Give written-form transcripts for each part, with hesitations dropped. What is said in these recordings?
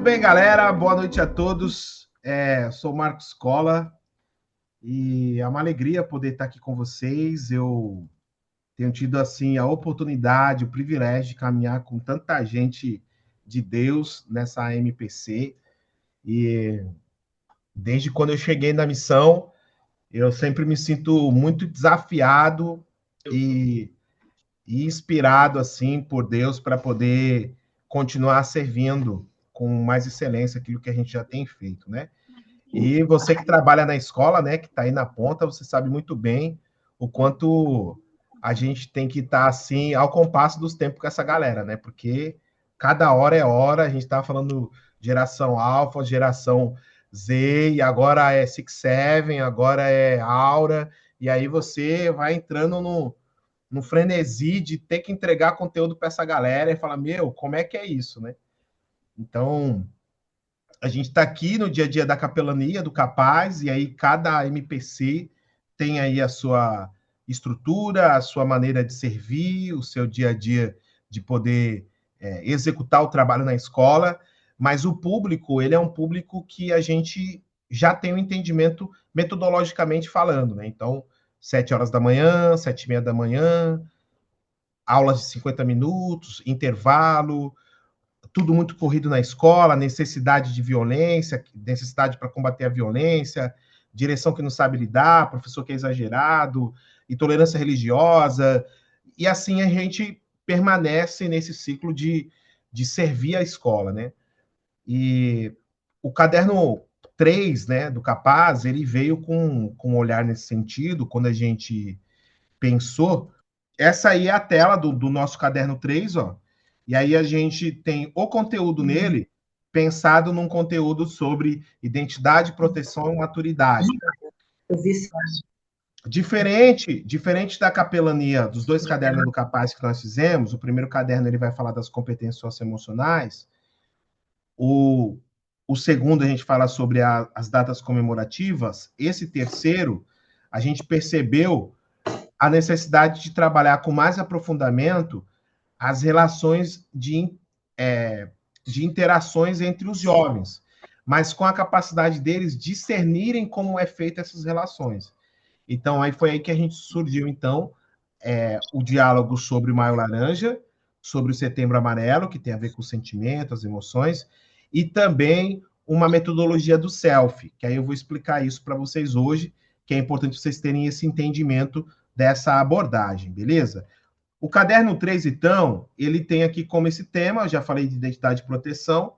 bem, galera? Boa noite a todos. Sou o Marcos Cola e é uma alegria poder estar aqui com vocês. Eu tenho tido assim a oportunidade, o privilégio de caminhar com tanta gente de Deus nessa MPC. E desde quando eu cheguei na missão, eu sempre me sinto muito desafiado e, e inspirado assim por Deus para poder continuar servindo com mais excelência aquilo que a gente já tem feito, né? E você que trabalha na escola, né, que está aí na ponta, você sabe muito bem o quanto a gente tem que estar assim ao compasso dos tempos com essa galera, né? Porque cada hora é hora, a gente está falando geração Alpha, geração Z, e agora é Six Seven, agora é Aura, e aí você vai entrando no frenesi de ter que entregar conteúdo para essa galera e falar, meu, como é que é isso, né? Então, a gente está aqui no dia a dia da capelania, do Capaz, e aí cada MPC tem aí a sua estrutura, a sua maneira de servir, o seu dia a dia de poder executar o trabalho na escola, mas o público, ele é um público que a gente já tem um entendimento metodologicamente falando, né? Então, 7 horas da manhã, 7h30 da manhã, aulas de 50 minutos, intervalo, tudo muito corrido na escola, necessidade de violência, necessidade para combater a violência, direção que não sabe lidar, professor que é exagerado, intolerância religiosa, e assim a gente permanece nesse ciclo de servir a escola, né? E o caderno 3, né, do Capaz, ele veio com um olhar nesse sentido, quando a gente pensou. Essa aí é a tela do nosso caderno 3, ó. E aí a gente tem o conteúdo nele pensado num conteúdo sobre identidade, proteção e maturidade. Eu vi isso. Diferente da capelania dos dois cadernos do Capaz que nós fizemos, o primeiro caderno ele vai falar das competências socioemocionais, o segundo a gente fala sobre as datas comemorativas, esse terceiro a gente percebeu a necessidade de trabalhar com mais aprofundamento as relações de interações entre os jovens, mas com a capacidade deles discernirem como é feita essas relações. Então, aí foi aí que a gente surgiu, então, o diálogo sobre o Maio Laranja, sobre o Setembro Amarelo, que tem a ver com o sentimento, as emoções, e também uma metodologia do self, que aí eu vou explicar isso para vocês hoje, que é importante vocês terem esse entendimento dessa abordagem, beleza? O caderno 3, então, ele tem aqui como esse tema, eu já falei de identidade e proteção.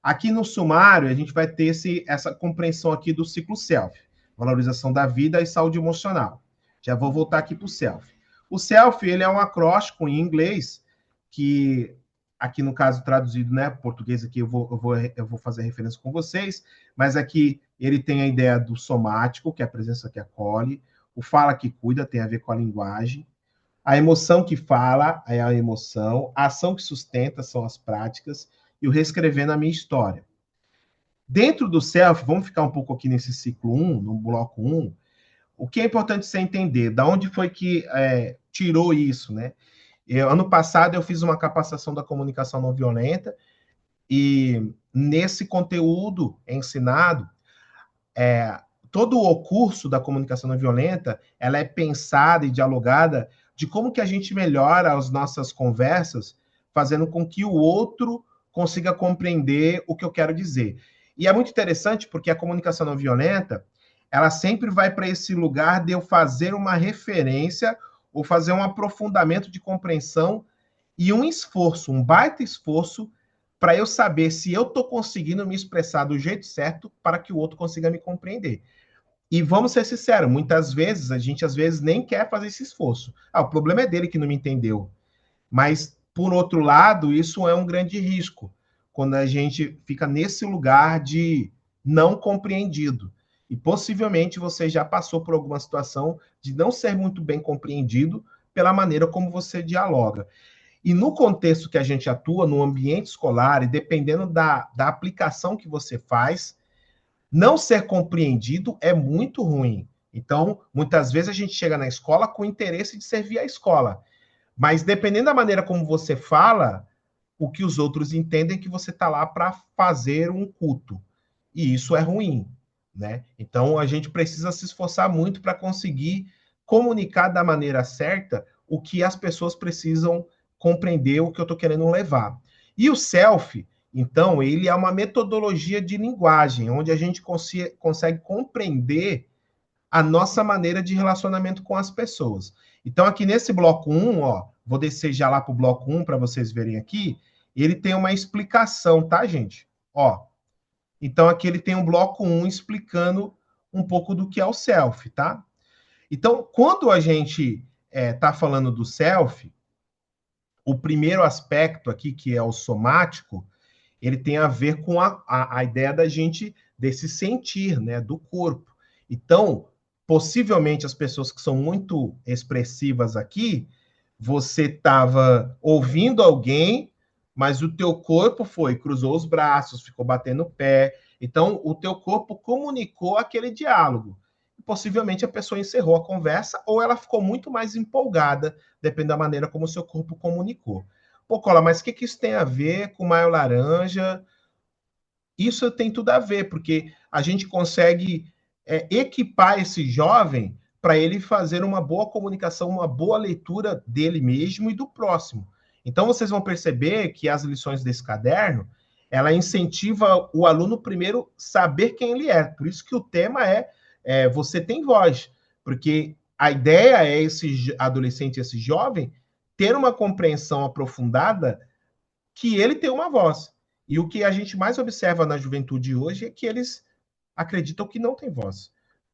Aqui no sumário, a gente vai ter essa compreensão aqui do ciclo self, valorização da vida e saúde emocional. Já vou voltar aqui para o self. O self, ele é um acróstico em inglês, que aqui no caso traduzido, né, português aqui eu vou fazer referência com vocês, mas aqui ele tem a ideia do somático, que é a presença que acolhe, o fala que cuida, tem a ver com a linguagem, a emoção que fala é a emoção, a ação que sustenta são as práticas, e o reescrevendo a minha história. Dentro do self, vamos ficar um pouco aqui nesse ciclo 1, no bloco 1, o que é importante você entender, da onde foi que tirou isso, né? Ano passado eu fiz uma capacitação da comunicação não violenta, e nesse conteúdo ensinado, todo o curso da comunicação não violenta, ela é pensada e dialogada de como que a gente melhora as nossas conversas, fazendo com que o outro consiga compreender o que eu quero dizer. E é muito interessante porque a comunicação não violenta, ela sempre vai para esse lugar de eu fazer uma referência ou fazer um aprofundamento de compreensão e um esforço, um baita esforço, para eu saber se eu estou conseguindo me expressar do jeito certo para que o outro consiga me compreender. E vamos ser sinceros, muitas vezes a gente às vezes nem quer fazer esse esforço. O problema é dele que não me entendeu. Mas, por outro lado, isso é um grande risco, quando a gente fica nesse lugar de não compreendido. E possivelmente você já passou por alguma situação de não ser muito bem compreendido pela maneira como você dialoga. E no contexto que a gente atua, no ambiente escolar, e dependendo da aplicação que você faz, não ser compreendido é muito ruim. Então, muitas vezes a gente chega na escola com o interesse de servir a escola. Mas dependendo da maneira como você fala, o que os outros entendem que você está lá para fazer um culto. E isso é ruim, né? Então a gente precisa se esforçar muito para conseguir comunicar da maneira certa o que as pessoas precisam compreender, o que eu estou querendo levar. E o self, então, ele é uma metodologia de linguagem, onde a gente consegue compreender a nossa maneira de relacionamento com as pessoas. Então, aqui nesse bloco 1, ó, vou descer já lá para o bloco 1 para vocês verem aqui, ele tem uma explicação, tá, gente? Ó, então aqui ele tem um bloco 1 explicando um pouco do que é o self, tá? Então, quando a gente está falando do self, o primeiro aspecto aqui, que é o somático, ele tem a ver com a ideia da gente, desse sentir, né, do corpo. Então, possivelmente as pessoas que são muito expressivas aqui, você estava ouvindo alguém, mas o teu corpo cruzou os braços, ficou batendo o pé. Então, o teu corpo comunicou aquele diálogo. Possivelmente a pessoa encerrou a conversa ou ela ficou muito mais empolgada, dependendo da maneira como o seu corpo comunicou. Pô, Cola, mas o que isso tem a ver com Maio Laranja? Isso tem tudo a ver, porque a gente consegue equipar esse jovem para ele fazer uma boa comunicação, uma boa leitura dele mesmo e do próximo. Então, vocês vão perceber que as lições desse caderno, ela incentiva o aluno primeiro saber quem ele é. Por isso que o tema é você tem voz, porque a ideia é esse adolescente, esse jovem, ter uma compreensão aprofundada que ele tem uma voz. E o que a gente mais observa na juventude hoje é que eles acreditam que não tem voz.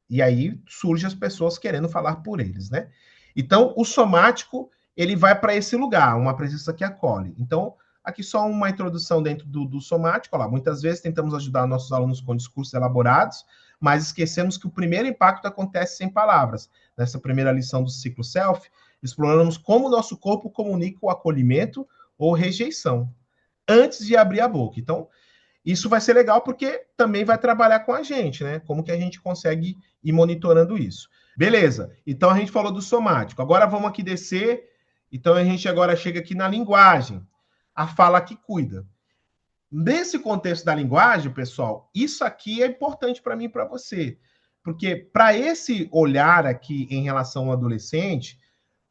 E aí surgem as pessoas querendo falar por eles, né? Então, o somático, ele vai para esse lugar, uma presença que acolhe. Então, aqui só uma introdução dentro do somático. Lá, muitas vezes tentamos ajudar nossos alunos com discursos elaborados, mas esquecemos que o primeiro impacto acontece sem palavras. Nessa primeira lição do ciclo self, exploramos como o nosso corpo comunica o acolhimento ou rejeição antes de abrir a boca. Então, isso vai ser legal porque também vai trabalhar com a gente, né? Como que a gente consegue ir monitorando isso. Beleza, então a gente falou do somático. Agora vamos aqui descer. Então a gente agora chega aqui na linguagem. A fala que cuida. Nesse contexto da linguagem, pessoal, isso aqui é importante para mim e para você. Porque para esse olhar aqui em relação ao adolescente,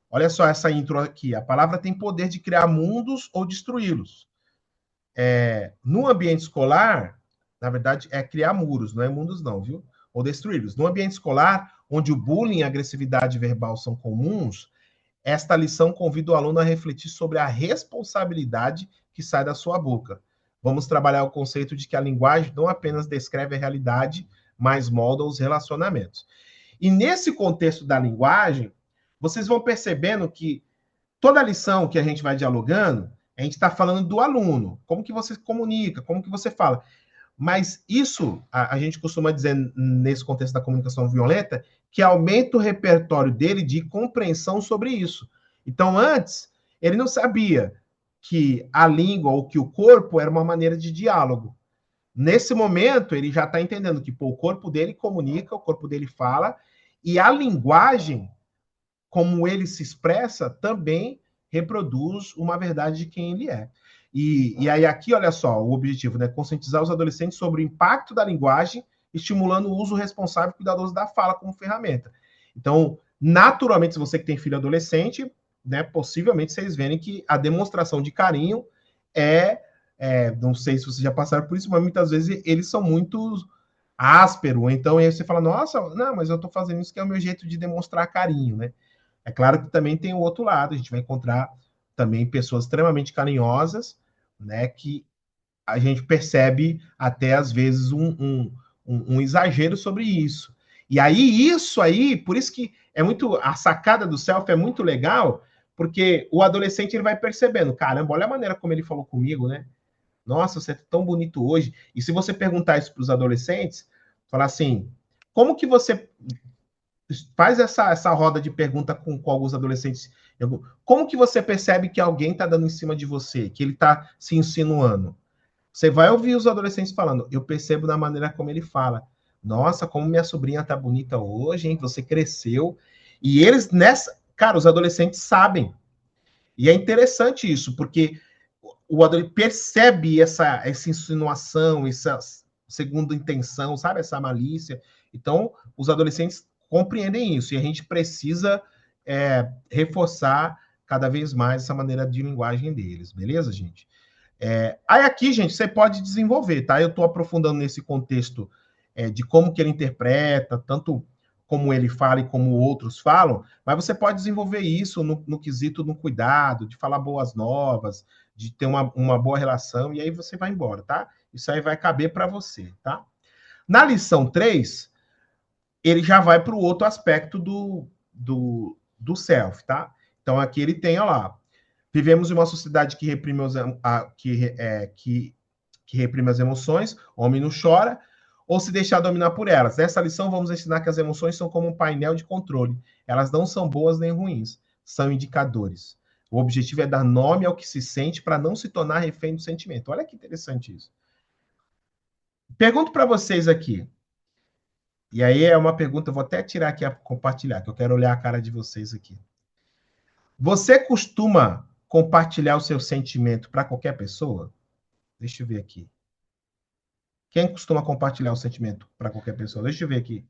olha só essa intro aqui. A palavra tem poder de criar mundos ou destruí-los. No ambiente escolar, na verdade, é criar muros, não é mundos não, viu? Ou destruí-los. No ambiente escolar, onde o bullying e a agressividade verbal são comuns, esta lição convida o aluno a refletir sobre a responsabilidade que sai da sua boca. Vamos trabalhar o conceito de que a linguagem não apenas descreve a realidade, mas molda os relacionamentos. E nesse contexto da linguagem, vocês vão percebendo que toda lição que a gente vai dialogando, a gente está falando do aluno, como que você comunica, como que você fala. Mas isso, a gente costuma dizer nesse contexto da comunicação violenta, que aumenta o repertório dele de compreensão sobre isso. Então, antes, ele não sabia que a língua ou que o corpo era uma maneira de diálogo. Nesse momento, ele já está entendendo que o corpo dele comunica, o corpo dele fala, e a linguagem, como ele se expressa, também reproduz uma verdade de quem ele é. E aí aqui, olha só, o objetivo, né? Conscientizar os adolescentes sobre o impacto da linguagem, estimulando o uso responsável e cuidadoso da fala como ferramenta. Então, naturalmente, se você que tem filho adolescente, né, possivelmente vocês verem que a demonstração de carinho não sei se vocês já passaram por isso, mas muitas vezes eles são muito ásperos. Então, aí você fala, nossa, não, mas eu estou fazendo isso que é o meu jeito de demonstrar carinho, né? É claro que também tem o outro lado, a gente vai encontrar também pessoas extremamente carinhosas, né, que a gente percebe até às vezes um exagero sobre isso. E aí, isso aí, por isso que é muito, a sacada do self é muito legal, porque o adolescente ele vai percebendo, caramba, olha a maneira como ele falou comigo, né? Nossa, você é tão bonito hoje. E se você perguntar isso para os adolescentes, falar assim, como que você faz essa roda de pergunta com alguns adolescentes. Como que você percebe que alguém está dando em cima de você, que ele está se insinuando? Você vai ouvir os adolescentes falando, eu percebo da maneira como ele fala. Nossa, como minha sobrinha tá bonita hoje, hein? Você cresceu. E cara, os adolescentes sabem. E é interessante isso, porque o adolescente percebe essa insinuação, essa segunda intenção, sabe? Essa malícia. Então, os adolescentes compreendem isso, e a gente precisa reforçar cada vez mais essa maneira de linguagem deles, beleza, gente? Aí aqui, gente, você pode desenvolver, tá? Eu estou aprofundando nesse contexto de como que ele interpreta, tanto como ele fala e como outros falam, mas você pode desenvolver isso no quesito do cuidado, de falar boas novas, de ter uma boa relação, e aí você vai embora, tá? Isso aí vai caber para você, tá? Na lição 3, ele já vai para o outro aspecto do self, tá? Então aqui ele tem, olha lá, vivemos em uma sociedade que reprime, que reprime as emoções, o homem não chora, ou se deixar dominar por elas. Nessa lição, vamos ensinar que as emoções são como um painel de controle. Elas não são boas nem ruins, são indicadores. O objetivo é dar nome ao que se sente para não se tornar refém do sentimento. Olha que interessante isso. Pergunto para vocês aqui, e aí é uma pergunta, eu vou até tirar aqui a compartilhar, que eu quero olhar a cara de vocês aqui. Você costuma compartilhar o seu sentimento para qualquer pessoa? Deixa eu ver aqui. Quem costuma compartilhar o sentimento para qualquer pessoa? Deixa eu ver aqui.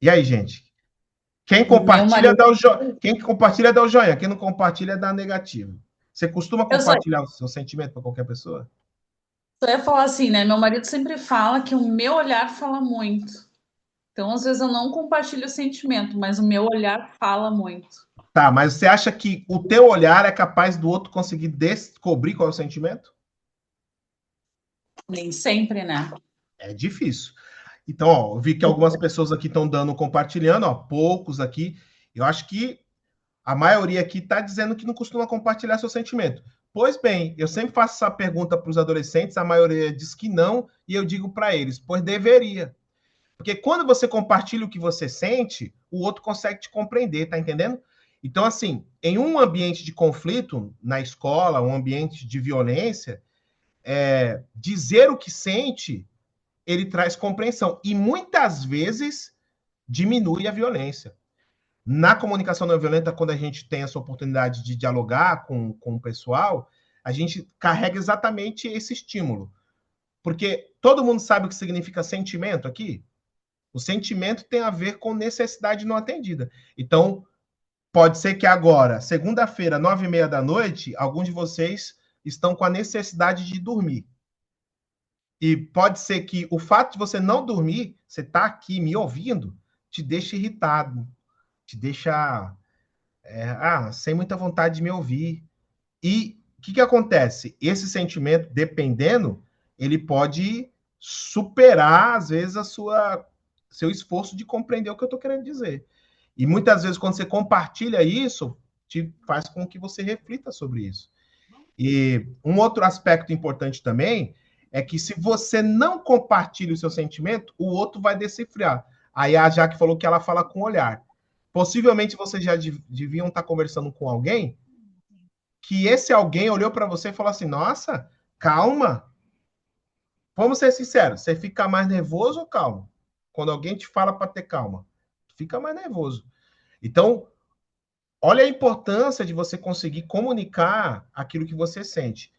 E aí, gente? Quem Meu compartilha marido. dá o joinha. Quem compartilha dá o joinha. Quem não compartilha dá negativo. Você costuma Eu só, compartilhar o seu sentimento para qualquer pessoa? só ia falar assim, né? Meu marido sempre fala que o meu olhar fala muito. Então, às vezes, eu não compartilho o sentimento, mas o meu olhar fala muito. Tá, mas você acha que o teu olhar é capaz do outro conseguir descobrir qual é o sentimento? Nem sempre, né? É difícil. Então, ó, eu vi que algumas pessoas aqui estão dando compartilhando, ó, poucos aqui. Eu acho que a maioria aqui está dizendo que não costuma compartilhar seu sentimento. Pois bem, eu sempre faço essa pergunta para os adolescentes, a maioria diz que não, e eu digo para eles, pois deveria. Porque quando você compartilha o que você sente, o outro consegue te compreender, tá entendendo? Então, assim, em um ambiente de conflito, na escola, um ambiente de violência, dizer o que sente, ele traz compreensão. E muitas vezes diminui a violência. Na comunicação não violenta, quando a gente tem essa oportunidade de dialogar com o pessoal, a gente carrega exatamente esse estímulo. Porque todo mundo sabe o que significa sentimento aqui? O sentimento tem a ver com necessidade não atendida. Então, pode ser que agora, segunda-feira, 9h30 da noite, alguns de vocês estão com a necessidade de dormir. E pode ser que o fato de você não dormir, você está aqui me ouvindo, te deixa irritado, te deixa sem muita vontade de me ouvir. E o que acontece? Esse sentimento, dependendo, ele pode superar, às vezes, seu esforço de compreender o que eu estou querendo dizer. E muitas vezes, quando você compartilha isso, te faz com que você reflita sobre isso. E um outro aspecto importante também é que se você não compartilha o seu sentimento, o outro vai decifrar. Aí a Jaque falou que ela fala com o olhar. Possivelmente vocês já deviam estar conversando com alguém que esse alguém olhou para você e falou assim: nossa, calma. Vamos ser sinceros, você fica mais nervoso ou calmo? Quando alguém te fala para ter calma, fica mais nervoso. Então, olha a importância de você conseguir comunicar aquilo que você sente.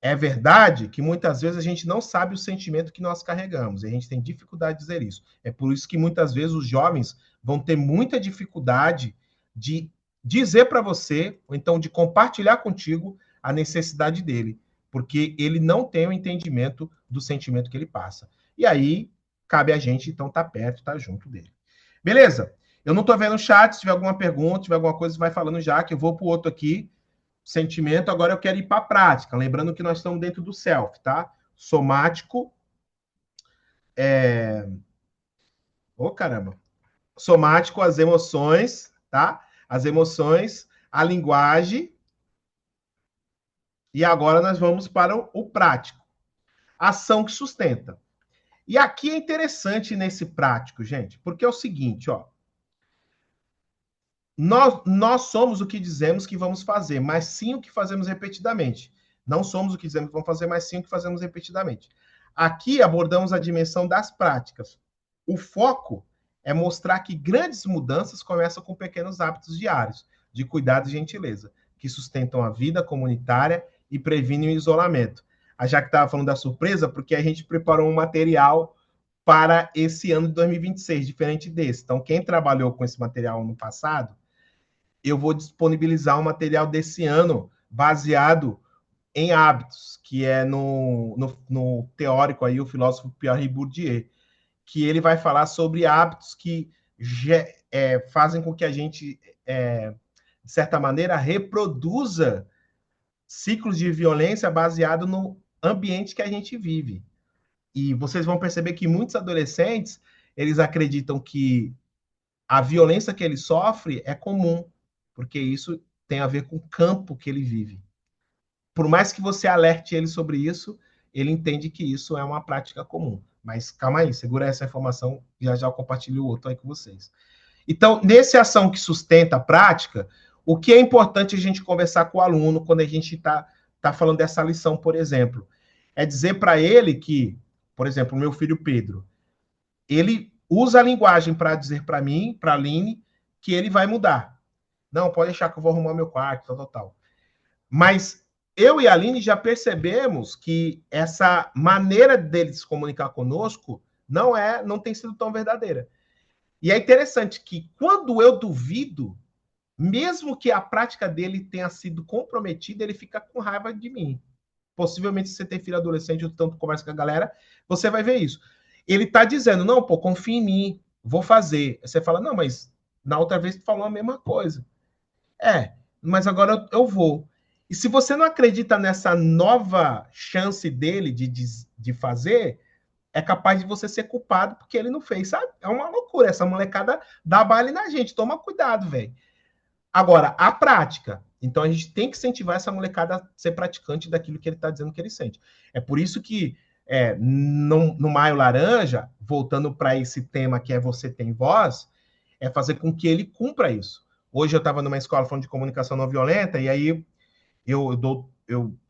É verdade que muitas vezes a gente não sabe o sentimento que nós carregamos, e a gente tem dificuldade de dizer isso. É por isso que muitas vezes os jovens vão ter muita dificuldade de dizer para você, ou então de compartilhar contigo a necessidade dele, porque ele não tem o entendimento do sentimento que ele passa. E aí cabe a gente então estar perto, estar junto dele. Beleza? Eu não estou vendo o chat, se tiver alguma pergunta, se tiver alguma coisa, vai falando já, que eu vou para o outro aqui sentimento, agora eu quero ir para a prática. Lembrando que nós estamos dentro do self, tá? Somático. Ô, caramba! Somático, as emoções, tá? As emoções, a linguagem. E agora nós vamos para o prático. Ação que sustenta. E aqui é interessante nesse prático, gente, porque é o seguinte, ó. Nós somos o que dizemos que vamos fazer, mas sim o que fazemos repetidamente. Não somos o que dizemos que vamos fazer, mas sim o que fazemos repetidamente. Aqui abordamos a dimensão das práticas. O foco é mostrar que grandes mudanças começam com pequenos hábitos diários de cuidado e gentileza, que sustentam a vida comunitária e previne o isolamento. A Jaque estava falando da surpresa porque a gente preparou um material para esse ano de 2026, diferente desse. Então, quem trabalhou com esse material no passado, eu vou disponibilizar um material desse ano baseado em hábitos, que é no teórico aí, o filósofo Pierre Bourdieu, que ele vai falar sobre hábitos que fazem com que a gente, de certa maneira, reproduza ciclos de violência baseado no ambiente que a gente vive. E vocês vão perceber que muitos adolescentes, eles acreditam que a violência que ele sofre é comum, porque isso tem a ver com o campo que ele vive. Por mais que você alerte ele sobre isso, ele entende que isso é uma prática comum. Mas calma aí, segura essa informação, já já eu compartilho o outro aí com vocês. Então, nesse ação que sustenta a prática, o que é importante a gente conversar com o aluno quando a gente tá falando dessa lição, por exemplo, é dizer para ele que, por exemplo, o meu filho Pedro, ele usa a linguagem para dizer para mim, para a Aline, que ele vai mudar. Não, pode deixar que eu vou arrumar meu quarto, tal, tal, tal. Mas eu e a Aline já percebemos que essa maneira dele se comunicar conosco não tem sido tão verdadeira. E é interessante que quando eu duvido, mesmo que a prática dele tenha sido comprometida, ele fica com raiva de mim. Possivelmente, se você tem filho adolescente ou tanto conversa com a galera, você vai ver isso. Ele tá dizendo, não, pô, confia em mim, vou fazer. Você fala, não, mas na outra vez tu falou a mesma coisa. Mas agora eu vou. E se você não acredita nessa nova chance dele de fazer, é capaz de você ser culpado porque ele não fez, sabe? É uma loucura. Essa molecada dá baile na gente. Toma cuidado, velho. Agora, a prática. Então, a gente tem que incentivar essa molecada a ser praticante daquilo que ele está dizendo que ele sente. É por isso que, no Maio Laranja, voltando para esse tema que é Você Tem Voz, é fazer com que ele cumpra isso. Hoje eu estava numa escola falando de comunicação não violenta, e aí eu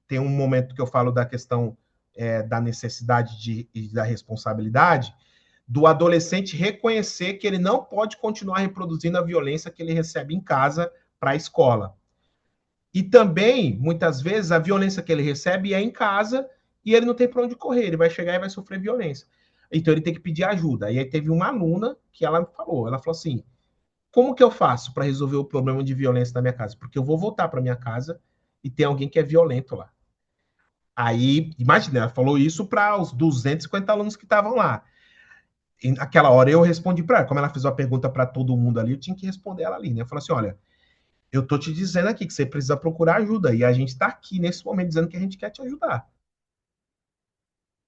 tenho um momento que eu falo da questão da necessidade e da responsabilidade, do adolescente reconhecer que ele não pode continuar reproduzindo a violência que ele recebe em casa para a escola. E também, muitas vezes, a violência que ele recebe é em casa e ele não tem para onde correr, ele vai chegar e vai sofrer violência. Então ele tem que pedir ajuda. E aí teve uma aluna que ela falou assim, como que eu faço para resolver o problema de violência na minha casa? Porque eu vou voltar para minha casa e tem alguém que é violento lá. Aí, imagina, ela falou isso para os 250 alunos que estavam lá. E naquela hora eu respondi para ela, como ela fez uma pergunta para todo mundo ali, eu tinha que responder ela ali, né? Eu falei assim, olha, eu tô te dizendo aqui que você precisa procurar ajuda, e a gente está aqui nesse momento dizendo que a gente quer te ajudar.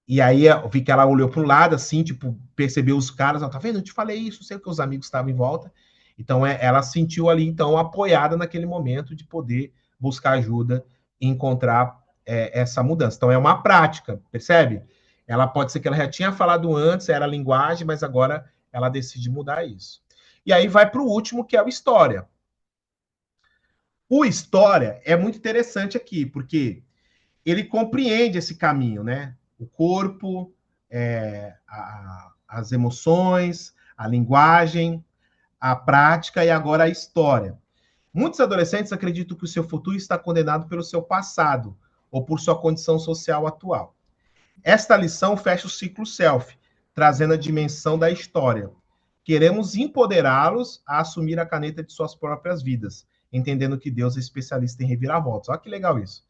E aí eu vi que ela olhou para o lado, assim, tipo, percebeu os caras, ela tá vendo? Eu te falei isso, sei que os amigos estavam em volta. Então ela sentiu ali, então, apoiada naquele momento de poder buscar ajuda e encontrar essa mudança. Então é uma prática, percebe? Ela pode ser que ela já tinha falado antes, era a linguagem, mas agora ela decide mudar isso. E aí vai para o último, que é o história. O história é muito interessante aqui, porque ele compreende esse caminho, né? O corpo, as emoções, a linguagem, a prática e agora a história. Muitos adolescentes acreditam que o seu futuro está condenado pelo seu passado ou por sua condição social atual. Esta lição fecha o ciclo self, trazendo a dimensão da história. Queremos empoderá-los a assumir a caneta de suas próprias vidas, entendendo que Deus é especialista em reviravoltas. Olha que legal isso.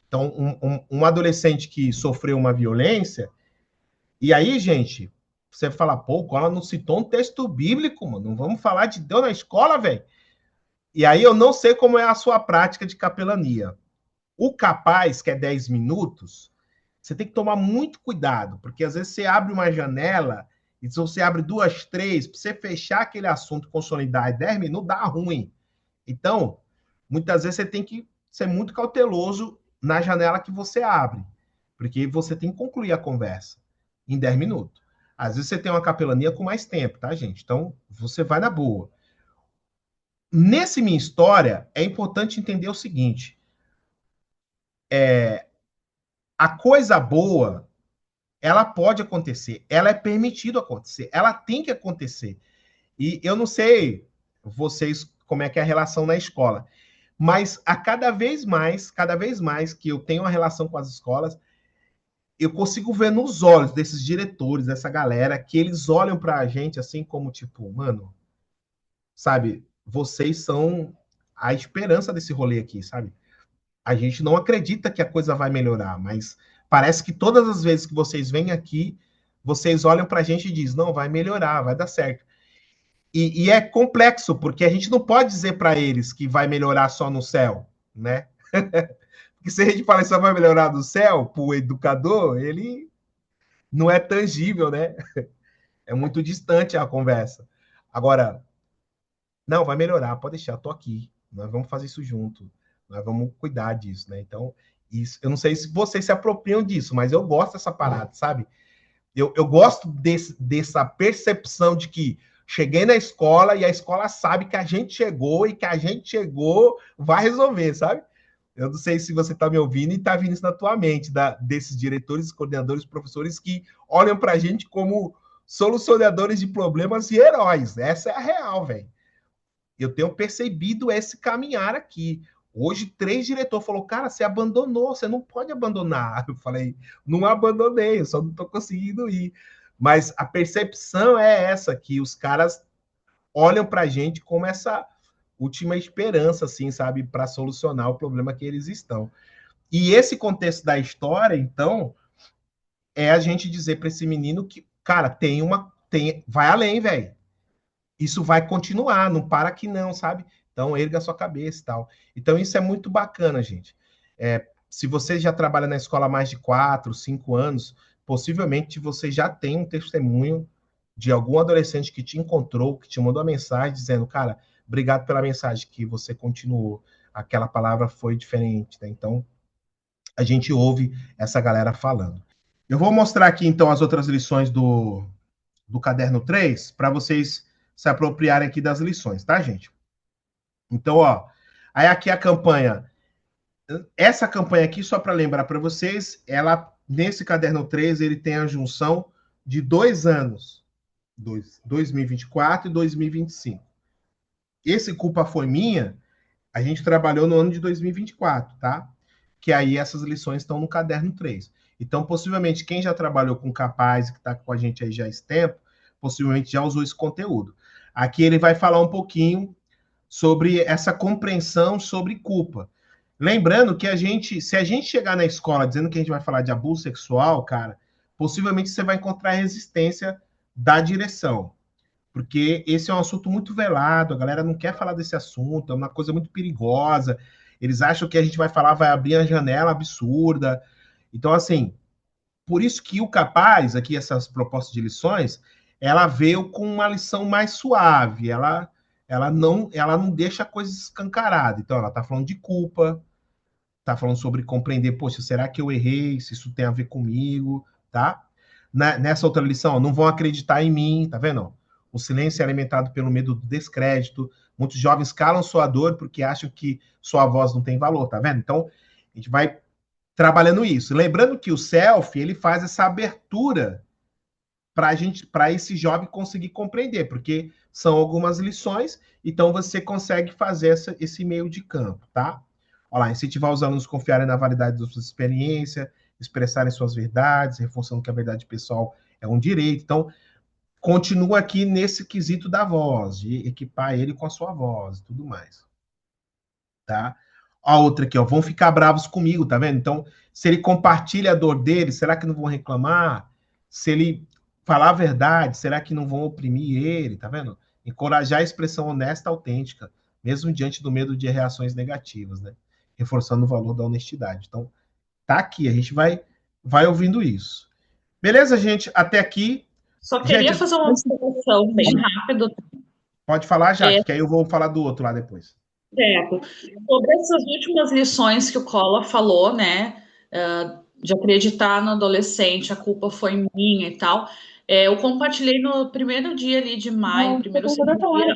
Então, um adolescente que sofreu uma violência, e aí, gente, você fala, pô, ela não citou um texto bíblico, mano, não vamos falar de Deus na escola, velho. E aí eu não sei como é a sua prática de capelania. O capaz, que é 10 minutos, você tem que tomar muito cuidado, porque às vezes você abre uma janela, e se você abre duas, três, para você fechar aquele assunto, consolidar em 10 minutos, dá ruim. Então, muitas vezes você tem que ser muito cauteloso na janela que você abre, porque você tem que concluir a conversa em 10 minutos. Às vezes você tem uma capelania com mais tempo, tá, gente? Então, você vai na boa. Nesse Minha História, é importante entender o seguinte, a coisa boa, ela pode acontecer, ela é permitido acontecer, ela tem que acontecer. E eu não sei vocês como é que é a relação na escola, Mas a cada vez mais que eu tenho uma relação com as escolas, eu consigo ver nos olhos desses diretores, dessa galera, que eles olham para a gente assim como tipo, mano, sabe, vocês são a esperança desse rolê aqui, sabe? A gente não acredita que a coisa vai melhorar, mas parece que todas as vezes que vocês vêm aqui, vocês olham para a gente e dizem, não, vai melhorar, vai dar certo. E é complexo, porque a gente não pode dizer para eles que vai melhorar só no céu, né? Porque se a gente fala que só vai melhorar no céu, para o educador, ele não é tangível, né? É muito distante a conversa. Agora, não, vai melhorar, pode deixar, tô aqui. Nós vamos fazer isso junto. Nós vamos cuidar disso, né? Então, isso, eu não sei se vocês se apropriam disso, mas eu gosto dessa parada, sabe? Eu gosto dessa percepção de que cheguei na escola e a escola sabe que a gente chegou e que a gente chegou vai resolver, sabe? Eu não sei se você está me ouvindo e está vindo isso na tua mente, desses diretores, coordenadores, professores que olham para a gente como solucionadores de problemas e heróis. Essa é a real, velho. Eu tenho percebido esse caminhar aqui. Hoje, 3 diretores falou, cara, você abandonou, você não pode abandonar. Eu falei, não abandonei, eu só não estou conseguindo ir. Mas a percepção é essa, que os caras olham para a gente como essa última esperança, assim, sabe, para solucionar o problema que eles estão. E esse contexto da história, então, é a gente dizer para esse menino que, cara, vai além, velho. Isso vai continuar, não para que não, sabe? Então, erga a sua cabeça e tal. Então, isso é muito bacana, gente. Se você já trabalha na escola há mais de 4, 5 anos, possivelmente você já tem um testemunho de algum adolescente que te encontrou, que te mandou uma mensagem dizendo, cara, obrigado pela mensagem que você continuou. Aquela palavra foi diferente, né? Então, a gente ouve essa galera falando. Eu vou mostrar aqui, então, as outras lições do caderno 3 para vocês se apropriarem aqui das lições, tá, gente? Então, ó, aí aqui a campanha. Essa campanha aqui, só para lembrar para vocês, ela, nesse caderno 3, ele tem a junção de 2 anos, 2024 e 2025. Esse Culpa Foi Minha, a gente trabalhou no ano de 2024, tá? Que aí essas lições estão no caderno 3. Então, possivelmente, quem já trabalhou com Capaz, que está com a gente aí já há esse tempo, possivelmente já usou esse conteúdo. Aqui ele vai falar um pouquinho sobre essa compreensão sobre culpa. Lembrando que se a gente chegar na escola dizendo que a gente vai falar de abuso sexual, cara, possivelmente você vai encontrar resistência da direção. Porque esse é um assunto muito velado, a galera não quer falar desse assunto, é uma coisa muito perigosa. Eles acham que a gente vai falar, vai abrir a janela absurda. Então, assim, por isso que o Capaz, aqui, essas propostas de lições, ela veio com uma lição mais suave, ela não deixa a coisa escancarada. Então, ela está falando de culpa, está falando sobre compreender, poxa, será que eu errei? Se isso tem a ver comigo, tá? Nessa outra lição, não vão acreditar em mim, tá vendo? O silêncio é alimentado pelo medo do descrédito. Muitos jovens calam sua dor porque acham que sua voz não tem valor, tá vendo? Então, a gente vai trabalhando isso. Lembrando que o self, ele faz essa abertura para esse jovem conseguir compreender, porque são algumas lições, então você consegue fazer esse meio de campo, tá? Olha lá, incentivar os alunos a confiarem na validade da sua experiência, expressarem suas verdades, reforçando que a verdade pessoal é um direito. Então, continua aqui nesse quesito da voz, de equipar ele com a sua voz e tudo mais, tá? A outra aqui, ó, vão ficar bravos comigo, tá vendo? Então, se ele compartilha a dor dele, será que não vão reclamar? Se ele falar a verdade, será que não vão oprimir ele, tá vendo? Encorajar a expressão honesta, autêntica, mesmo diante do medo de reações negativas, né? Reforçando o valor da honestidade. Então, tá aqui, a gente vai ouvindo isso. Beleza, gente? Até aqui. Só queria Gente, fazer uma observação bem rápido. pode falar, Jaque, que aí eu vou falar do outro lá depois. Certo. Sobre essas últimas lições que o Collor falou, né, de acreditar no adolescente, a culpa foi minha e tal, eu compartilhei no primeiro dia ali de maio, primeiro ou segundo dia,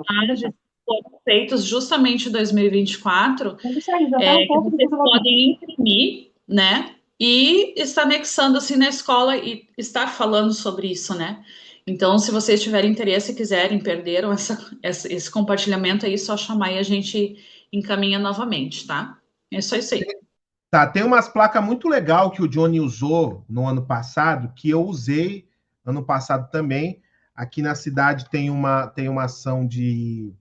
imagens foram feitos justamente em 2024, que vocês podem imprimir, né, e estar anexando assim na escola e estar falando sobre isso, né? Então, se vocês tiverem interesse e quiserem, perderam esse compartilhamento aí, só chamar e a gente encaminha novamente, tá? É só isso aí. Tá, tem umas placas muito legal que o Johnny usou no ano passado, que eu usei ano passado também. Aqui na cidade tem uma ação de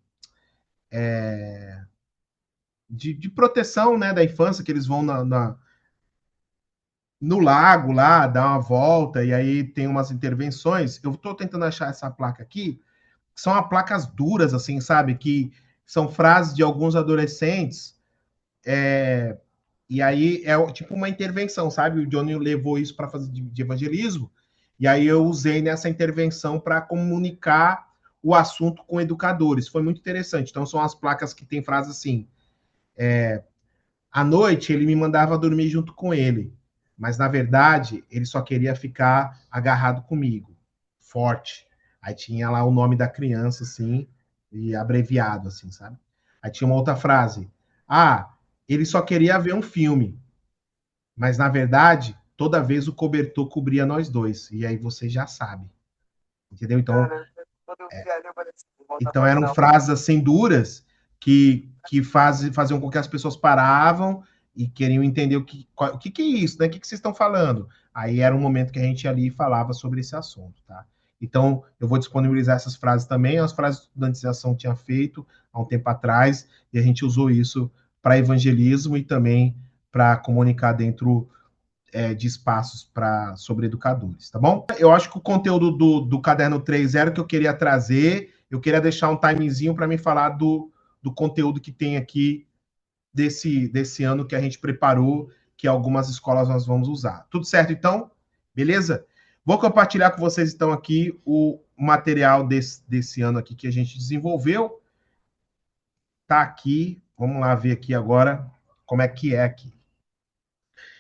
proteção, né, da infância, que eles vão no lago lá, dar uma volta, e aí tem umas intervenções. Eu estou tentando achar essa placa aqui, são placas duras, assim, sabe? Que são frases de alguns adolescentes, e aí é tipo uma intervenção, sabe? O Johnny levou isso para fazer de evangelismo, e aí eu usei nessa intervenção para comunicar o assunto com educadores. Foi muito interessante. Então, são as placas que tem frases assim: à noite ele me mandava dormir junto com ele, mas na verdade ele só queria ficar agarrado comigo, forte. Aí tinha lá o nome da criança, assim, e abreviado, assim, sabe? Aí tinha uma outra frase: ah, ele só queria ver um filme, mas na verdade toda vez o cobertor cobria nós dois. E aí você já sabe, entendeu? Então eram frases assim duras que faziam com que as pessoas paravam e queriam entender o que é isso, né? O que vocês estão falando? Aí era um momento que a gente ali falava sobre esse assunto, tá? Então, eu vou disponibilizar essas frases também, as frases que a estudantização tinha feito há um tempo atrás, e a gente usou isso para evangelismo e também para comunicar dentro de espaços sobre educadores, tá bom? Eu acho que o conteúdo do Caderno 3 era o que eu queria trazer. Eu queria deixar um timezinho para me falar do conteúdo que tem aqui desse ano que a gente preparou, que algumas escolas nós vamos usar. Tudo certo, então? Beleza? Vou compartilhar com vocês, então, aqui o material desse ano aqui que a gente desenvolveu. Tá aqui. Vamos lá ver aqui agora como é que é aqui.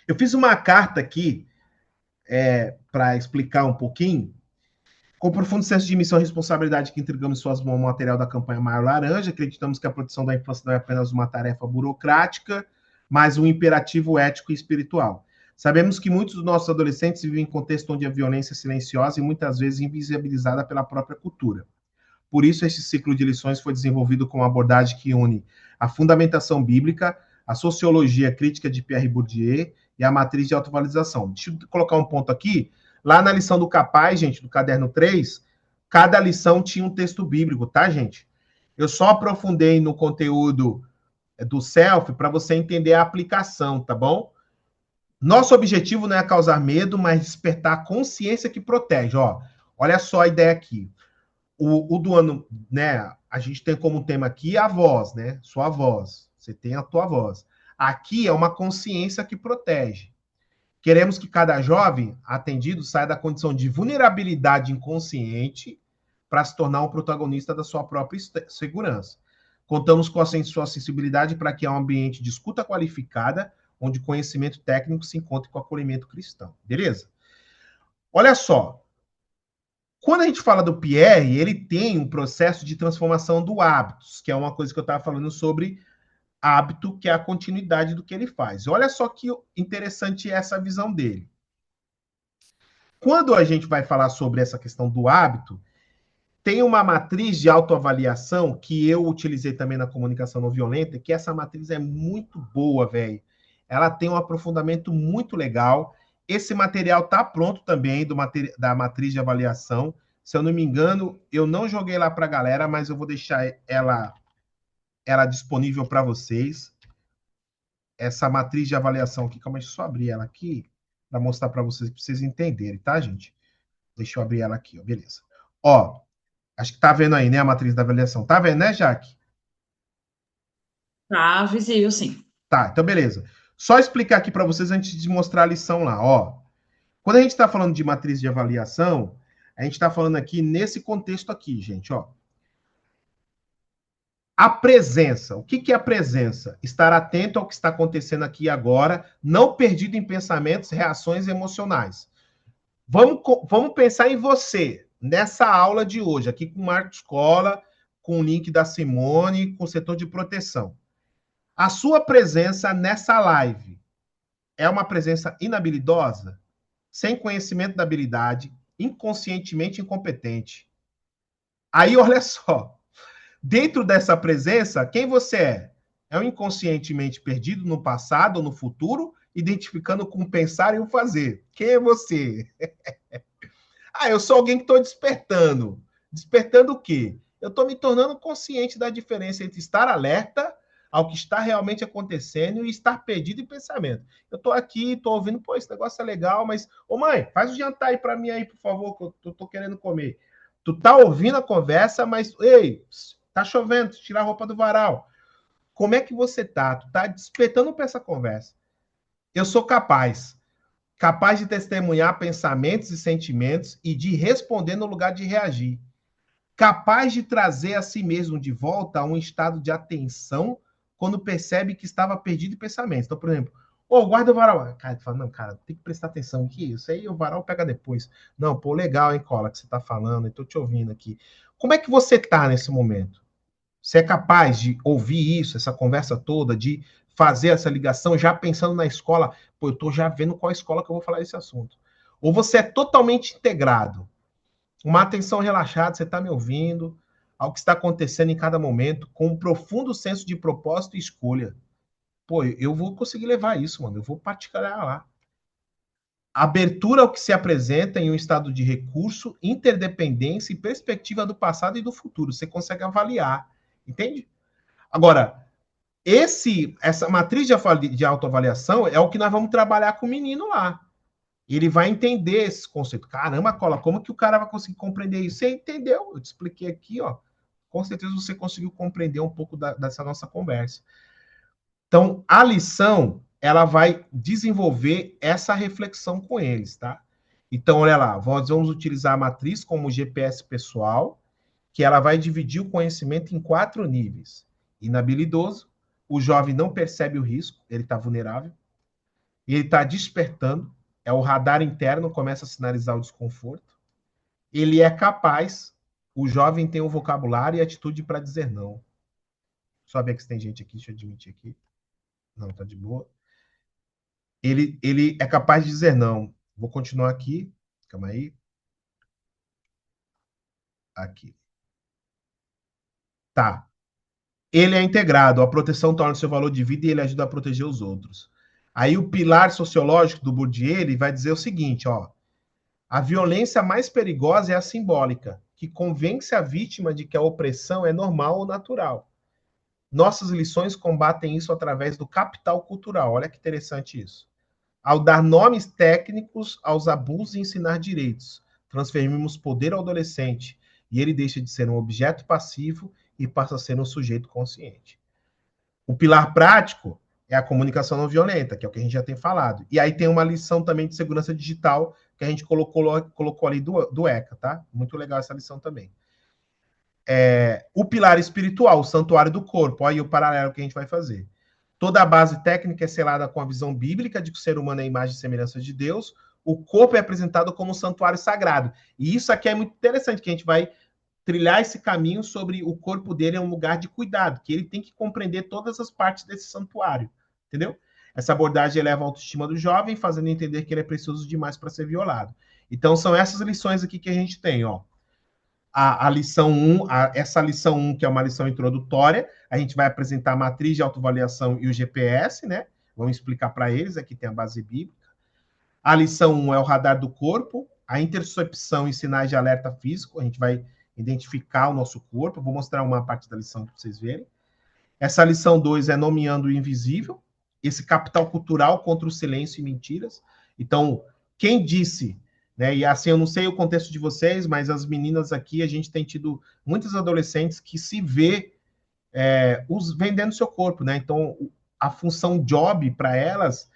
Eu fiz uma carta aqui para explicar um pouquinho. Com profundo senso de missão e responsabilidade que entregamos em suas mãos o material da campanha Maio Laranja, acreditamos que a proteção da infância não é apenas uma tarefa burocrática, mas um imperativo ético e espiritual. Sabemos que muitos dos nossos adolescentes vivem em contexto onde a violência é silenciosa e muitas vezes invisibilizada pela própria cultura. Por isso, esse ciclo de lições foi desenvolvido com uma abordagem que une a fundamentação bíblica, a sociologia crítica de Pierre Bourdieu e a matriz de autovalorização. Deixa eu colocar um ponto aqui. Lá na lição do Capaz, gente, do caderno 3, cada lição tinha um texto bíblico, tá, gente? Eu só aprofundei no conteúdo do self para você entender a aplicação, tá bom? Nosso objetivo não é causar medo, mas despertar a consciência que protege. Ó, olha só a ideia aqui. O do ano, né? A gente tem como tema aqui a voz, né? Sua voz. Você tem a tua voz. Aqui é uma consciência que protege. Queremos que cada jovem atendido saia da condição de vulnerabilidade inconsciente para se tornar um protagonista da sua própria segurança. Contamos com a sua sensibilidade para que há um ambiente de escuta qualificada, onde conhecimento técnico se encontre com acolhimento cristão. Beleza? Olha só. Quando a gente fala do Pierre, ele tem um processo de transformação do hábitos, que é uma coisa que eu estava falando sobre hábito, que é a continuidade do que ele faz. Olha só que interessante essa visão dele. Quando a gente vai falar sobre essa questão do hábito, tem uma matriz de autoavaliação que eu utilizei também na comunicação não violenta, que essa matriz é muito boa, velho. Ela tem um aprofundamento muito legal. Esse material tá pronto também da matriz de avaliação. Se eu não me engano, eu não joguei lá para a galera, mas eu vou deixar ela disponível para vocês. Essa matriz de avaliação aqui, calma, deixa eu só abrir ela aqui para mostrar para vocês entenderem, tá, gente? Deixa eu abrir ela aqui, ó, beleza. Ó, acho que tá vendo aí, né, a matriz da avaliação. Tá vendo, né, Jaque? Tá visível, sim. Tá, então beleza. Só explicar aqui para vocês antes de mostrar a lição lá, ó. Quando a gente está falando de matriz de avaliação, a gente está falando aqui nesse contexto aqui, gente, ó. A presença. O que é a presença? Estar atento ao que está acontecendo aqui e agora, não perdido em pensamentos, reações emocionais. Vamos pensar em você, nessa aula de hoje, aqui com o Marco Escola, com o link da Simone, com o setor de proteção. A sua presença nessa live é uma presença inabilidosa? Sem conhecimento da habilidade, inconscientemente incompetente. Aí, olha só, dentro dessa presença, quem você é? É um inconscientemente perdido no passado ou no futuro, identificando com o pensar e o fazer. Quem é você? Ah, eu sou alguém que estou despertando. Despertando o quê? Eu estou me tornando consciente da diferença entre estar alerta ao que está realmente acontecendo e estar perdido em pensamento. Eu estou aqui, estou ouvindo, pô, esse negócio é legal, mas, ô mãe, faz o jantar aí para mim aí, por favor, que eu estou querendo comer. Tu tá ouvindo a conversa, mas, ei, tá chovendo, tirar a roupa do varal. Como é que você tá? Tu tá despertando para essa conversa. Eu sou capaz de testemunhar pensamentos e sentimentos e de responder no lugar de reagir, capaz de trazer a si mesmo de volta a um estado de atenção quando percebe que estava perdido em pensamentos. Então, por exemplo, guarda o varal. Cara, tu fala, não, cara, tem que prestar atenção aqui, isso aí o varal pega depois. Não, pô, legal, hein, Cola, que você tá falando, eu tô te ouvindo aqui. Como é que você tá nesse momento? Você é capaz de ouvir isso, essa conversa toda, de fazer essa ligação, já pensando na escola, pô, eu estou já vendo qual escola que eu vou falar desse assunto. Ou você é totalmente integrado, uma atenção relaxada, você está me ouvindo, ao que está acontecendo em cada momento, com um profundo senso de propósito e escolha. Pô, eu vou conseguir levar isso, mano, eu vou praticar lá. Abertura ao que se apresenta em um estado de recurso, interdependência e perspectiva do passado e do futuro. Você consegue avaliar, entende? Agora, essa matriz de autoavaliação é o que nós vamos trabalhar com o menino lá. Ele vai entender esse conceito. Caramba, Cola, como que o cara vai conseguir compreender isso? Você entendeu? Eu te expliquei aqui, ó. Com certeza você conseguiu compreender um pouco dessa nossa conversa. Então, a lição, ela vai desenvolver essa reflexão com eles, tá? Então, olha lá, nós vamos utilizar a matriz como GPS pessoal, que ela vai dividir o conhecimento em 4 níveis. Inabilidoso, o jovem não percebe o risco, ele está vulnerável, ele está despertando, é o radar interno, começa a sinalizar o desconforto. Ele é capaz, o jovem tem o vocabulário e atitude para dizer não. Só ver que se tem gente aqui, deixa eu admitir aqui. Não, tá de boa. Ele é capaz de dizer não. Vou continuar aqui, calma aí. Aqui. Tá. Ele é integrado, a proteção torna o seu valor de vida e ele ajuda a proteger os outros. Aí o pilar sociológico do Bourdieu ele vai dizer o seguinte, ó, a violência mais perigosa é a simbólica, que convence a vítima de que a opressão é normal ou natural. Nossas lições combatem isso através do capital cultural. Olha que interessante isso. Ao dar nomes técnicos aos abusos e ensinar direitos, transferimos poder ao adolescente e ele deixa de ser um objeto passivo e passa a ser um sujeito consciente. O pilar prático é a comunicação não violenta, que é o que a gente já tem falado. E aí tem uma lição também de segurança digital que a gente colocou ali do ECA, tá? Muito legal essa lição também. O pilar espiritual, o santuário do corpo. Olha aí o paralelo que a gente vai fazer. Toda a base técnica é selada com a visão bíblica de que o ser humano é a imagem e semelhança de Deus. O corpo é apresentado como um santuário sagrado. E isso aqui é muito interessante, que a gente vai trilhar esse caminho sobre o corpo dele é um lugar de cuidado, que ele tem que compreender todas as partes desse santuário, entendeu? Essa abordagem eleva a autoestima do jovem, fazendo entender que ele é precioso demais para ser violado. Então, são essas lições aqui que a gente tem, ó. A lição 1, essa lição 1, que é uma lição introdutória, a gente vai apresentar a matriz de autoavaliação e o GPS, né? Vamos explicar para eles, aqui tem a base bíblica. A lição 1 é o radar do corpo, a intercepção e sinais de alerta físico, a gente vai identificar o nosso corpo, vou mostrar uma parte da lição para vocês verem. Essa lição 2 é nomeando o invisível, esse capital cultural contra o silêncio e mentiras. Então, quem disse, né? E assim, eu não sei o contexto de vocês, mas as meninas aqui, a gente tem tido muitos adolescentes que se vê vendendo seu corpo, né? Então, a função job para elas,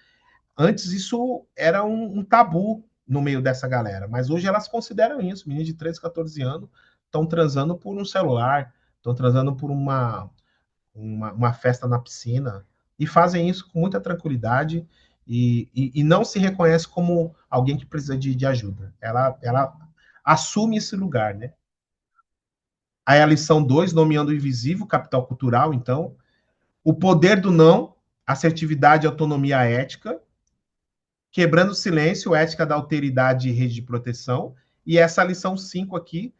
antes isso era um tabu no meio dessa galera, mas hoje elas consideram isso. Meninas de 13, 14 anos estão transando por um celular, estão transando por uma festa na piscina, e fazem isso com muita tranquilidade e não se reconhece como alguém que precisa de ajuda. Ela assume esse lugar, né? Aí a lição 2, nomeando o invisível, capital cultural, então. O poder do não, assertividade, autonomia ética. Quebrando o silêncio, ética da alteridade e rede de proteção. E essa lição 5 aqui,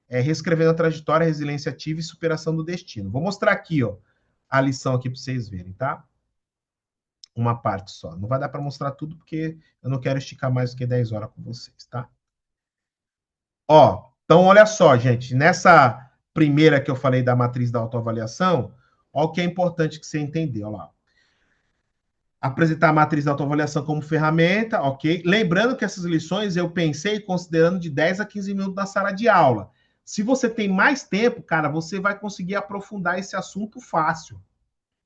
reescrevendo a trajetória, resiliência ativa e superação do destino. Vou mostrar aqui, ó. a lição aqui para vocês verem, tá? Uma parte só. Não vai dar para mostrar tudo, porque eu não quero esticar mais do que 10 horas com vocês, tá? Ó, então olha só, gente. Nessa primeira que eu falei da matriz da autoavaliação, ó o que é importante que você entendeu, ó lá. Apresentar a matriz da autoavaliação como ferramenta, ok? Lembrando que essas lições eu pensei considerando de 10 a 15 minutos na sala de aula. Se você tem mais tempo, cara, você vai conseguir aprofundar esse assunto fácil.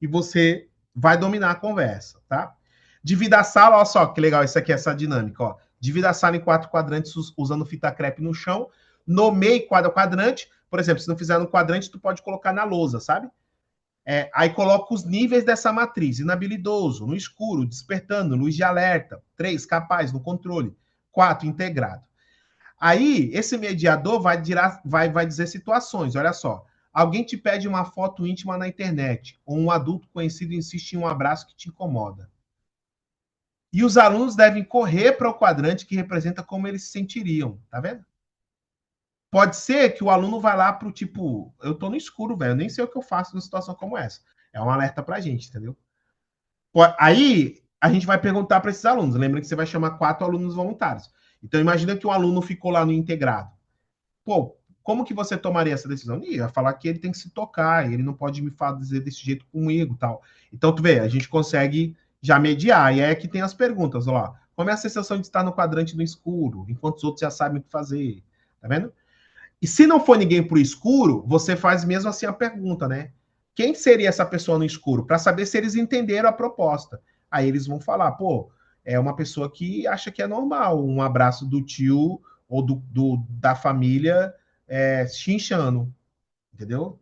E você vai dominar a conversa, tá? Divida a sala, olha só que legal, isso aqui é essa dinâmica, ó. Divida a sala em 4 quadrantes usando fita crepe no chão. Nomeie cada quadrante. Por exemplo, se não fizer no quadrante, tu pode colocar na lousa, sabe? Aí coloca os níveis dessa matriz: inabilidoso, no escuro, despertando, luz de alerta. 3, capaz, no controle. 4, integrado. Aí, esse mediador vai dizer situações. Olha só. Alguém te pede uma foto íntima na internet, ou um adulto conhecido insiste em um abraço que te incomoda. E os alunos devem correr para o quadrante que representa como eles se sentiriam. Tá vendo? Pode ser que o aluno vá lá pro tipo, eu tô no escuro, velho, eu nem sei o que eu faço numa situação como essa. É um alerta pra gente, entendeu? Aí a gente vai perguntar para esses alunos. Lembra que você vai chamar 4 alunos voluntários. Então imagina que um aluno ficou lá no integrado. Pô, como que você tomaria essa decisão? Ia falar que ele tem que se tocar, ele não pode me fazer desse jeito comigo, tal. Então tu vê, a gente consegue já mediar. E é que tem as perguntas, ó lá. Como é a sensação de estar no quadrante no escuro, enquanto os outros já sabem o que fazer? Tá vendo? E se não for ninguém pro escuro, você faz mesmo assim a pergunta, né? Quem seria essa pessoa no escuro? Para saber se eles entenderam a proposta. Aí eles vão falar, pô, é uma pessoa que acha que é normal um abraço do tio ou da família chinchando, entendeu?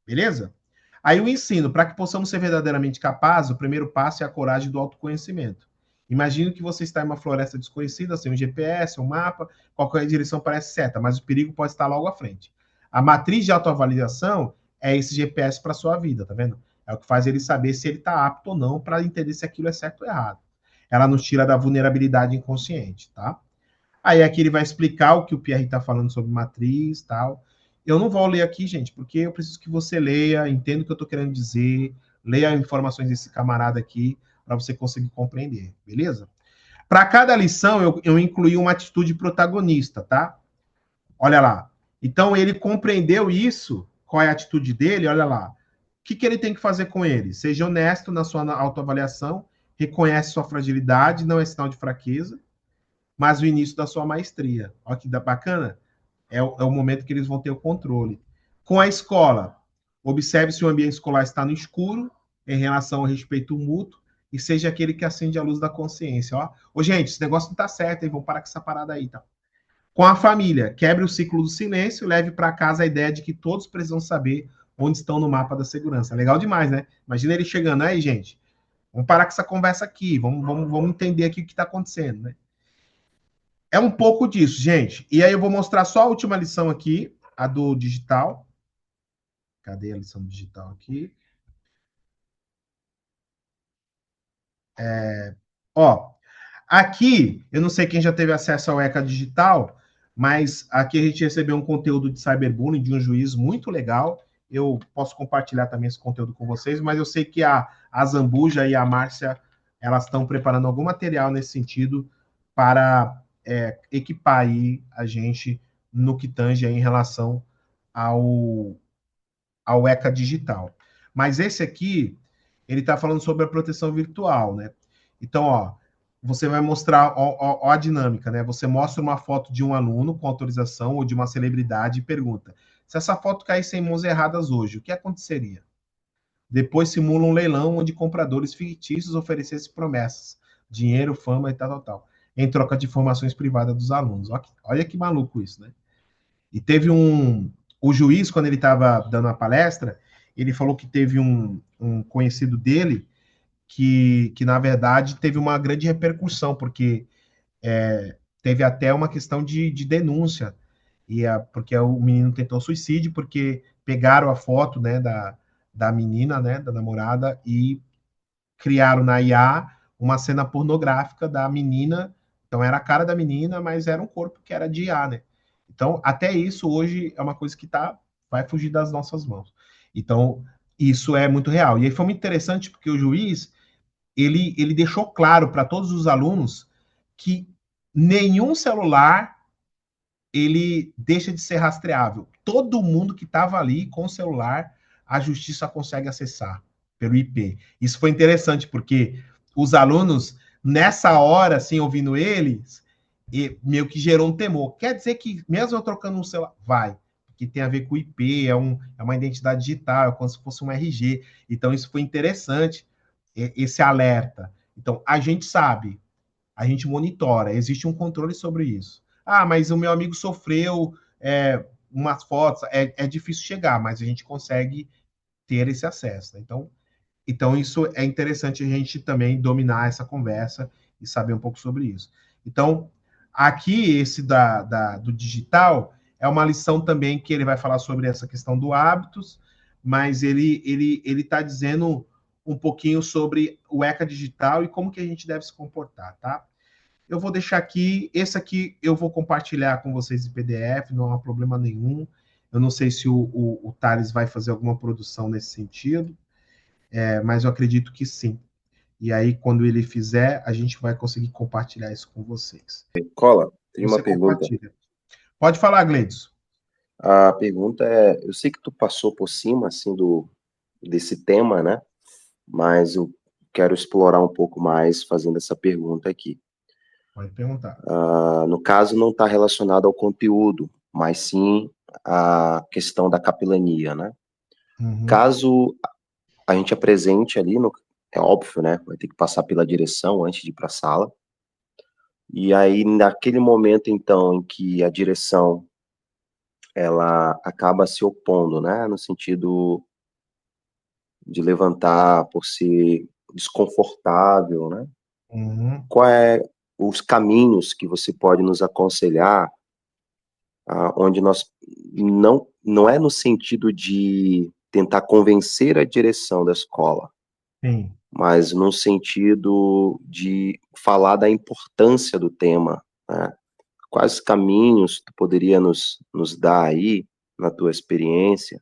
Beleza? Aí o ensino, para que possamos ser verdadeiramente capazes, o primeiro passo é a coragem do autoconhecimento. Imagine que você está em uma floresta desconhecida, sem um GPS, um mapa, qualquer direção parece certa, mas o perigo pode estar logo à frente. A matriz de autoavaliação é esse GPS para sua vida, tá vendo? É o que faz ele saber se ele está apto ou não para entender se aquilo é certo ou errado. Ela nos tira da vulnerabilidade inconsciente, tá? Aí aqui ele vai explicar o que o Pierre está falando sobre matriz, tal. Eu não vou ler aqui, gente, porque eu preciso que você leia, entenda o que eu estou querendo dizer, leia as informações desse camarada aqui para você conseguir compreender, beleza? Para cada lição eu incluí uma atitude protagonista, tá? Olha lá. Então ele compreendeu isso, qual é a atitude dele, olha lá. O que ele tem que fazer com ele? Seja honesto na sua autoavaliação, reconhece sua fragilidade, não é sinal de fraqueza, mas o início da sua maestria. Olha que bacana. É o momento que eles vão ter o controle. Com a escola, observe se o ambiente escolar está no escuro em relação ao respeito mútuo e seja aquele que acende a luz da consciência. Ó, ô, gente, esse negócio não está certo, hein? Vamos parar com essa parada aí, tá? Com a família, quebre o ciclo do silêncio, leve para casa a ideia de que todos precisam saber onde estão no mapa da segurança. Legal demais, né? Imagina ele chegando aí, gente. Vamos parar com essa conversa aqui, vamos entender aqui o que está acontecendo, né? É um pouco disso, gente. E aí eu vou mostrar só a última lição aqui, a do digital. Cadê a lição digital aqui? Ó, aqui, eu não sei quem já teve acesso ao ECA Digital, mas aqui a gente recebeu um conteúdo de cyberbullying de um juiz muito legal. Eu posso compartilhar também esse conteúdo com vocês, mas eu sei que a Zambuja e a Márcia, elas estão preparando algum material nesse sentido para equipar aí a gente no que tange aí em relação ao, ao ECA Digital. Mas esse aqui, ele está falando sobre a proteção virtual, né? Então, ó, você vai mostrar ó, a dinâmica, né? Você mostra uma foto de um aluno com autorização ou de uma celebridade e pergunta: se essa foto caísse em mãos erradas hoje, o que aconteceria? Depois simula um leilão onde compradores fictícios oferecessem promessas, dinheiro, fama e tal, tal, tal, em troca de informações privadas dos alunos. Olha que maluco isso, né? E teve o juiz, quando ele estava dando a palestra, ele falou que teve um conhecido dele que, na verdade, teve uma grande repercussão, porque teve até uma questão de denúncia, porque o menino tentou suicídio, porque pegaram a foto, né, da menina, né, da namorada, e criaram na IA uma cena pornográfica da menina. Então era a cara da menina, mas era um corpo que era de IA, né? Então, até isso hoje é uma coisa que vai fugir das nossas mãos. Então, Isso é muito real. E aí foi muito interessante porque o juiz, ele deixou claro para todos os alunos que nenhum celular ele deixa de ser rastreável. Todo mundo que estava ali com o celular, a justiça consegue acessar pelo IP. Isso foi interessante, porque os alunos, nessa hora, assim, ouvindo eles, meio que gerou um temor. Quer dizer que, mesmo eu trocando um celular, vai, que tem a ver com o IP, é uma identidade digital, é como se fosse um RG. Então, isso foi interessante, esse alerta. Então, a gente sabe, a gente monitora, existe um controle sobre isso. Ah, mas o meu amigo sofreu umas fotos, é difícil chegar, mas a gente consegue ter esse acesso. Né? Então, isso é interessante a gente também dominar essa conversa e saber um pouco sobre isso. Então, aqui, esse do digital, é uma lição também que ele vai falar sobre essa questão do hábitos, mas ele está dizendo um pouquinho sobre o ECA digital e como que a gente deve se comportar, tá? Eu vou deixar aqui, esse aqui eu vou compartilhar com vocês em PDF, não há problema nenhum. Eu não sei se o Thales vai fazer alguma produção nesse sentido, mas eu acredito que sim. E aí, quando ele fizer, a gente vai conseguir compartilhar isso com vocês. Cola, tem uma Você pergunta. compartilha. Pode falar, Gleidson. A pergunta é, eu sei que tu passou por cima, assim, desse tema, né? Mas eu quero explorar um pouco mais fazendo essa pergunta aqui. Pode perguntar. No caso, não está relacionado ao conteúdo, mas sim à questão da capelania, né? Uhum. Caso a gente apresente ali, é óbvio, né? Vai ter que passar pela direção antes de ir para a sala. E aí, naquele momento, então, em que a direção ela acaba se opondo, né? No sentido de levantar por ser desconfortável, né? Uhum. Quais é os caminhos que você pode nos aconselhar, onde nós não é no sentido de tentar convencer a direção da escola, Sim. mas no sentido de falar da importância do tema, né? Quais caminhos tu poderia nos dar aí, na tua experiência,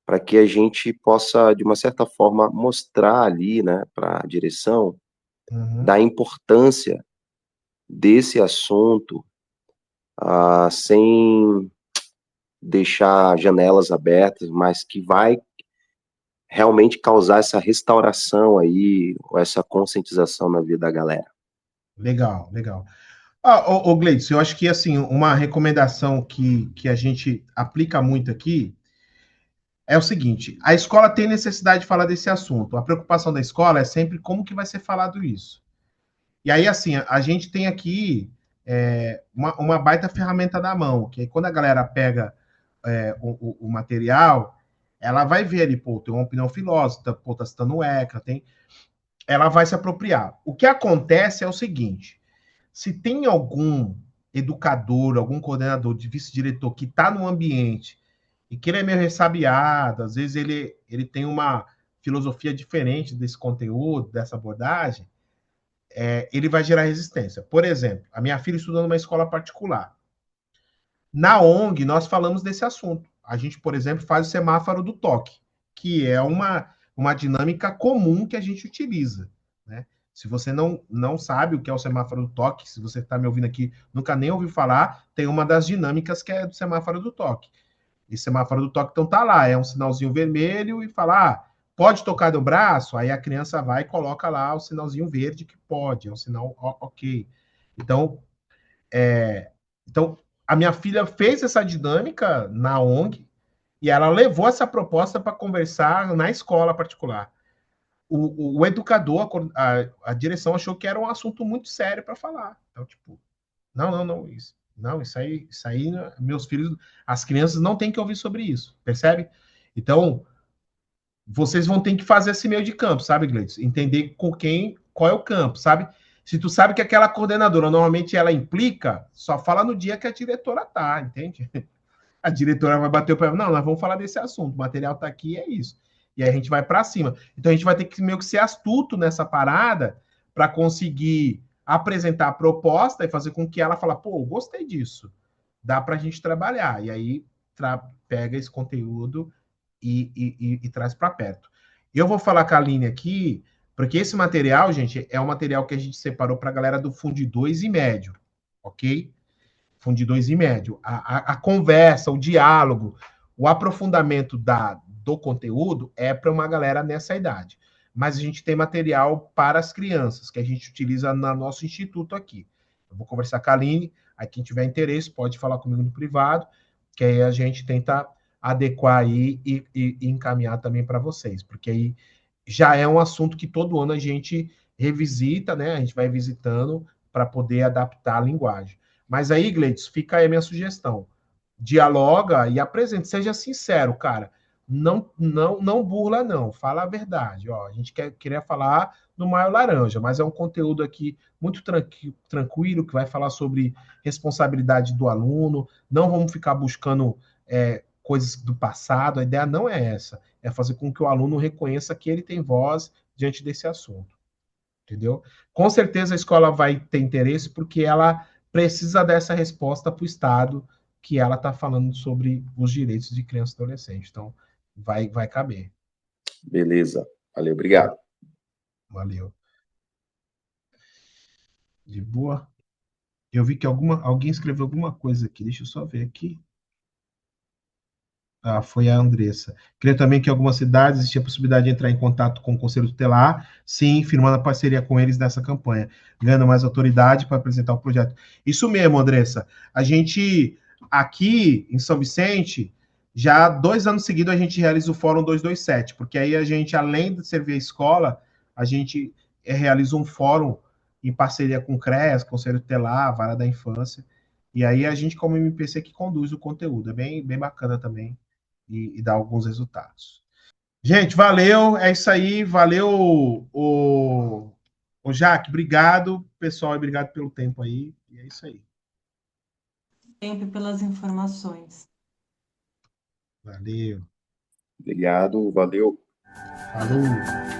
para que a gente possa, de uma certa forma, mostrar ali, né, para a direção, da importância desse assunto, sem deixar janelas abertas, mas que vai realmente causar essa restauração aí, ou essa conscientização na vida da galera. Legal, legal. Gleidson, eu acho que assim, uma recomendação que a gente aplica muito aqui é o seguinte: a escola tem necessidade de falar desse assunto. A preocupação da escola é sempre como que vai ser falado isso. E aí, assim, a gente tem aqui uma baita ferramenta na mão, que aí quando a galera pega o material, ela vai ver ali, pô, tem uma opinião filósofa, pô, tá citando o ECA, ela vai se apropriar. O que acontece é o seguinte: se tem algum educador, algum coordenador de vice-diretor que está no ambiente e que ele é meio ressabiado, às vezes ele tem uma filosofia diferente desse conteúdo, dessa abordagem, ele vai gerar resistência. Por exemplo, a minha filha estuda numa escola particular. Na ONG, nós falamos desse assunto. A gente, por exemplo, faz o semáforo do toque, que é uma dinâmica comum que a gente utiliza. Né? Se você não sabe o que é o semáforo do toque, se você está me ouvindo aqui, nunca nem ouviu falar, tem uma das dinâmicas que é do semáforo do toque. Esse semáforo do toque, então, tá lá, é um sinalzinho vermelho e fala, pode tocar no braço? Aí a criança vai e coloca lá o sinalzinho verde que pode, é um sinal ok. Então, então, a minha filha fez essa dinâmica na ONG e ela levou essa proposta para conversar na escola particular. O educador, a direção achou que era um assunto muito sério para falar. Então, tipo, não, isso aí, meus filhos, as crianças não têm que ouvir sobre isso, percebe? Então, vocês vão ter que fazer esse meio de campo, sabe, Gleice? Entender com quem, qual é o campo, sabe? Se tu sabe que aquela coordenadora normalmente ela implica, só fala no dia que a diretora tá, entende? A diretora vai bater o pé, não, nós vamos falar desse assunto, o material tá aqui, é isso. E aí a gente vai para cima. Então a gente vai ter que meio que ser astuto nessa parada para conseguir apresentar a proposta e fazer com que ela fale, pô, gostei disso. Dá para a gente trabalhar. E aí pega esse conteúdo e traz para perto. Eu vou falar com a Aline aqui, porque esse material, gente, é um material que a gente separou para a galera do Fundo 2 e médio, ok? Fundo 2 e médio. A conversa, o diálogo, o aprofundamento do conteúdo é para uma galera nessa idade. Mas a gente tem material para as crianças, que a gente utiliza no nosso instituto aqui. Eu vou conversar com a Aline, aí quem tiver interesse pode falar comigo no privado, que aí a gente tenta adequar aí e encaminhar também para vocês, porque aí já é um assunto que todo ano a gente revisita, né? A gente vai visitando para poder adaptar a linguagem. Mas aí, Gleides, fica aí a minha sugestão. Dialoga e apresente, seja sincero, cara. Não burla, não. Fala a verdade. Ó, a gente queria falar do Maio Laranja, mas é um conteúdo aqui muito tranquilo, que vai falar sobre responsabilidade do aluno. Não vamos ficar buscando coisas do passado. A ideia não é essa. É fazer com que o aluno reconheça que ele tem voz diante desse assunto. Entendeu? Com certeza a escola vai ter interesse porque ela precisa dessa resposta para o Estado, que ela está falando sobre os direitos de criança e adolescente. Então, vai caber. Beleza. Valeu, obrigado. Valeu. De boa. Eu vi que alguém escreveu alguma coisa aqui. Deixa eu só ver aqui. Ah, foi a Andressa. Creio também que em algumas cidades existia a possibilidade de entrar em contato com o Conselho Tutelar, sim, firmando a parceria com eles nessa campanha, ganhando mais autoridade para apresentar o projeto. Isso mesmo, Andressa. A gente, aqui em São Vicente, já 2 anos seguidos a gente realiza o Fórum 227, porque aí a gente, além de servir a escola, a gente realiza um fórum em parceria com o CREAS, Conselho Tutelar, Vara da Infância, e aí a gente, como MPC, que conduz o conteúdo. É bem bacana também e dar alguns resultados. Gente, valeu, é isso aí, valeu, o Jaque, obrigado, pessoal, obrigado pelo tempo aí, e é isso aí. Sempre pelas informações. Valeu. Obrigado, valeu. Falou.